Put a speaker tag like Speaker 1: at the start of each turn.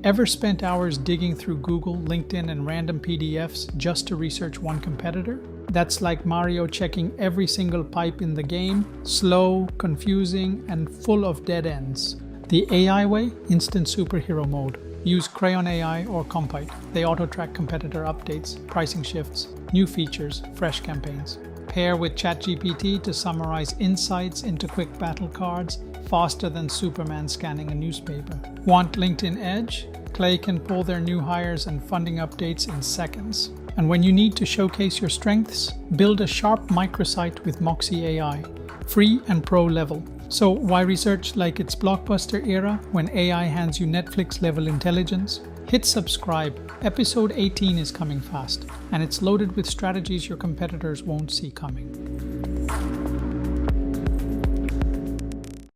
Speaker 1: Ever spent hours digging through Google, LinkedIn, and random PDFs just to research one competitor? That's like Mario checking every single pipe in the game, slow, confusing, and full of dead ends. The AI way, instant superhero mode. Use Crayon AI or Compite. They auto-track competitor updates, pricing shifts, new features, fresh campaigns. Pair with ChatGPT to summarize insights into quick battle cards, faster than Superman scanning a newspaper. Want LinkedIn Edge? Clay can pull their new hires and funding updates in seconds. And when you need to showcase your strengths, build a sharp microsite with Moksy.ai, free and pro level. So why research like it's blockbuster era when AI hands you Netflix level intelligence? Hit subscribe. Episode 18 is coming fast, and it's loaded with strategies your competitors won't see coming.